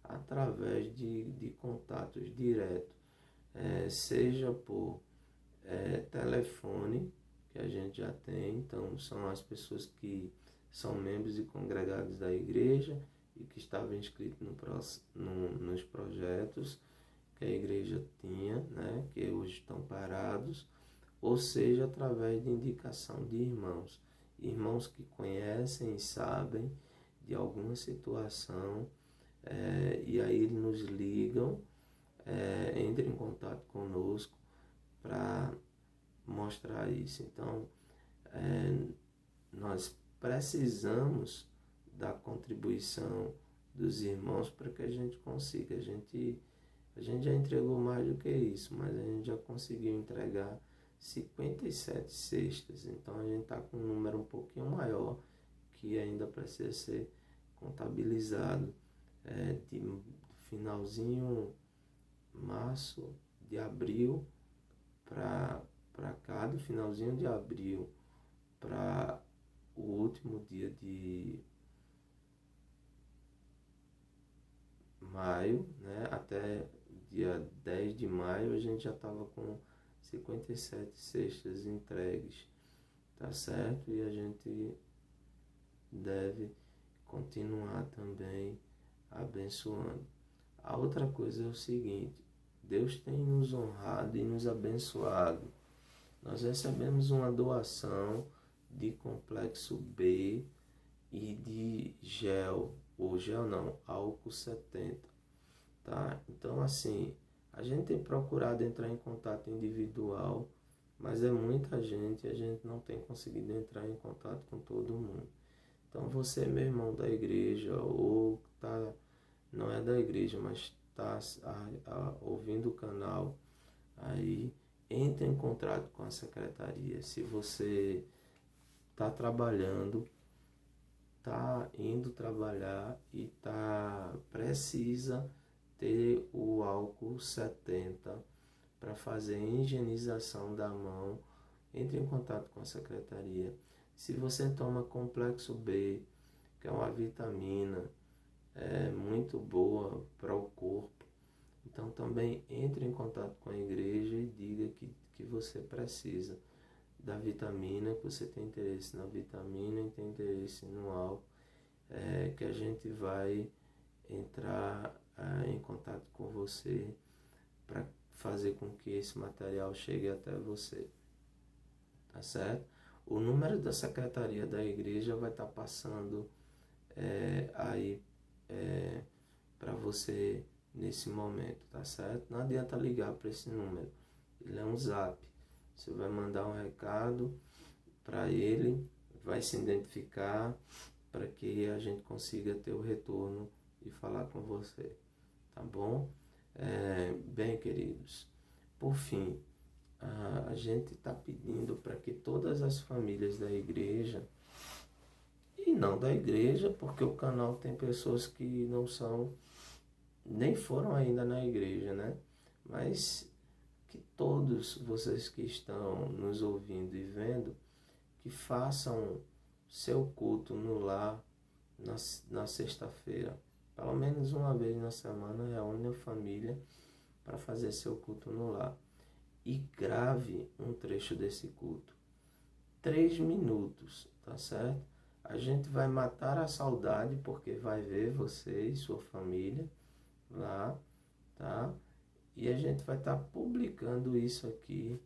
através de contatos diretos, seja por telefone, que a gente já tem. Então são as pessoas que são membros e congregados da igreja e que estavam inscritos nos projetos que a igreja tinha, né, que hoje estão parados, ou seja, através de indicação de irmãos que conhecem e sabem de alguma situação, e aí eles nos ligam, entram em contato conosco para mostrar isso. Então, nós precisamos da contribuição dos irmãos para que a gente consiga. A gente já entregou mais do que isso, mas a gente já conseguiu entregar 57 cestas. Então a gente está com um número um pouquinho maior que ainda precisa ser contabilizado. De finalzinho março, de abril para cá, do finalzinho de abril para o último dia de maio, né, até dia 10 de maio, a gente já estava com 57 cestas entregues, tá certo? E a gente deve continuar também abençoando. A outra coisa é o seguinte: Deus tem nos honrado e nos abençoado. Nós recebemos uma doação de complexo B e de álcool 70, tá? Então, assim, a gente tem procurado entrar em contato individual, mas é muita gente e a gente não tem conseguido entrar em contato com todo mundo. Então, você, meu irmão da igreja, ou não é da igreja, mas está ouvindo o canal, aí entre em contato com a secretaria. Se você está trabalhando, está indo trabalhar e precisa ter o álcool 70 para fazer a higienização da mão, entre em contato com a secretaria. Se você toma complexo B, que é uma vitamina muito boa para o corpo, então também entre em contato com a igreja e diga que você precisa da vitamina, que você tem interesse na vitamina e tem interesse no álcool, que a gente vai entrar em contato com você para fazer com que esse material chegue até você, tá certo? O número da secretaria da igreja vai estar passando aí para você nesse momento, tá certo? Não adianta ligar para esse número, ele é um zap. Você vai mandar um recado para ele, vai se identificar para que a gente consiga ter o retorno e falar com você, tá bom? Bem, queridos, por fim, a gente está pedindo para que todas as famílias da igreja, e não da igreja, porque o canal tem pessoas que não são, nem foram ainda na igreja, né? Mas que todos vocês que estão nos ouvindo e vendo, que façam seu culto no lar na sexta-feira. Pelo menos uma vez na semana, reúne a família para fazer seu culto no lar. E grave um trecho desse culto. 3 minutos, tá certo? A gente vai matar a saudade, porque vai ver você e sua família lá, tá? E a gente vai estar publicando isso aqui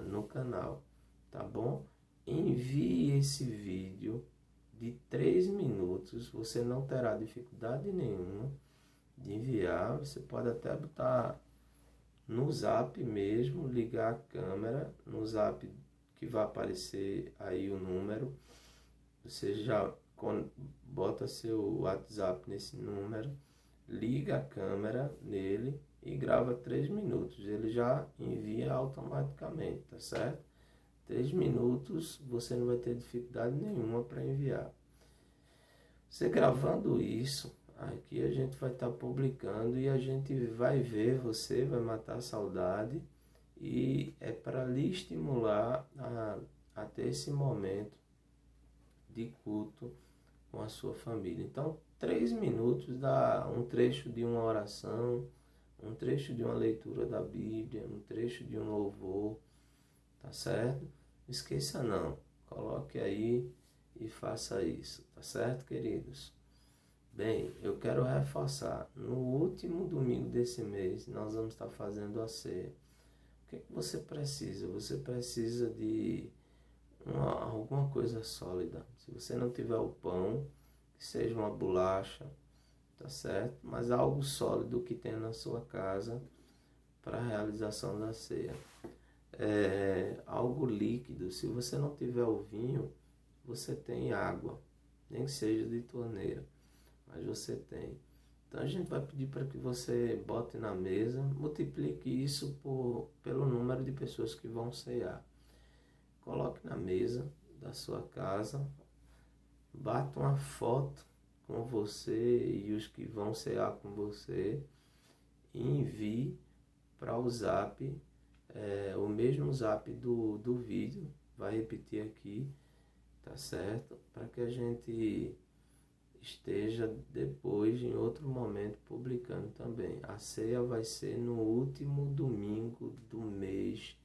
no canal, tá bom? Envie esse vídeo de 3 minutos, você não terá dificuldade nenhuma de enviar. Você pode até botar no zap mesmo, ligar a câmera no zap que vai aparecer aí o número. Você já bota seu WhatsApp nesse número, liga a câmera nele e grava 3 minutos. Ele já envia automaticamente, tá certo? 3 minutos, você não vai ter dificuldade nenhuma para enviar. Você gravando isso, aqui a gente vai estar publicando e a gente vai ver você, vai matar a saudade, e é para lhe estimular a ter esse momento de culto com a sua família. Então, 3 minutos dá um trecho de uma oração, um trecho de uma leitura da Bíblia, um trecho de um louvor, tá certo? Não esqueça não, coloque aí e faça isso, tá certo, queridos? Bem, eu quero reforçar, no último domingo desse mês, nós vamos estar fazendo a ceia. O que você precisa? Você precisa de alguma coisa sólida. Se você não tiver o pão, que seja uma bolacha, tá certo? Mas algo sólido que tenha na sua casa para a realização da ceia. Algo líquido. Se você não tiver o vinho, você tem água, nem que seja de torneira, mas você tem. Então a gente vai pedir para que você bote na mesa, multiplique isso pelo número de pessoas que vão cear. Coloque na mesa da sua casa, bata uma foto com você e os que vão cear com você e envie para o zap, o mesmo zap do vídeo, vai repetir aqui, tá certo? Para que a gente esteja depois, em outro momento, publicando também. A ceia vai ser no último domingo do mês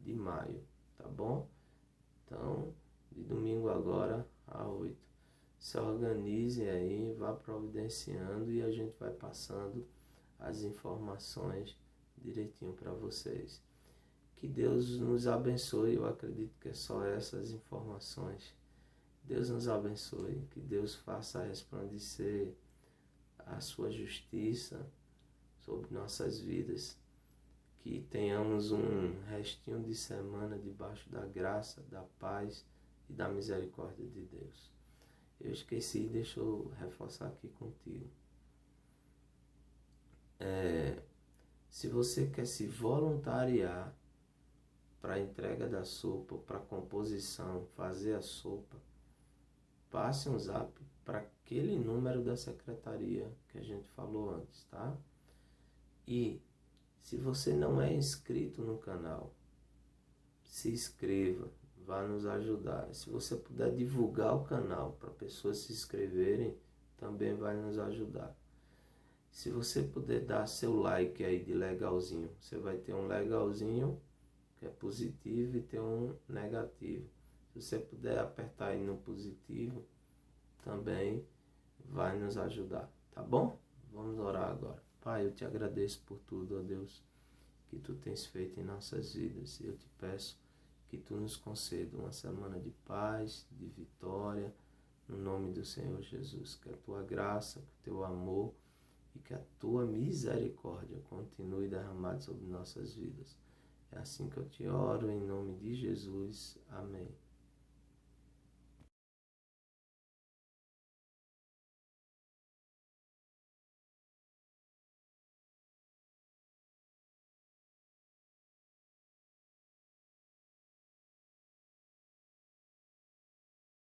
de maio, tá bom? Então, de domingo agora a 8. Se organize aí, vá providenciando e a gente vai passando as informações direitinho para vocês. Que Deus nos abençoe, eu acredito que é só essas informações. Deus nos abençoe, que Deus faça resplandecer a sua justiça sobre nossas vidas, que tenhamos um restinho de semana debaixo da graça, da paz e da misericórdia de Deus. Eu esqueci, deixa eu reforçar aqui contigo. Se você quer se voluntariar para a entrega da sopa, para a composição, fazer a sopa, passe um zap para aquele número da secretaria que a gente falou antes, tá? E se você não é inscrito no canal, se inscreva, vá nos ajudar. Se você puder divulgar o canal para pessoas se inscreverem, também vai nos ajudar. Se você puder dar seu like aí de legalzinho, você vai ter um legalzinho que é positivo e ter um negativo. Se você puder apertar aí no positivo, também vai nos ajudar, tá bom? Vamos orar agora. Pai, eu te agradeço por tudo, ó Deus, que tu tens feito em nossas vidas. Eu te peço que tu nos conceda uma semana de paz, de vitória, no nome do Senhor Jesus. Que a tua graça, que o teu amor e que a tua misericórdia continue derramada sobre nossas vidas. É assim que eu te oro, em nome de Jesus. Amém.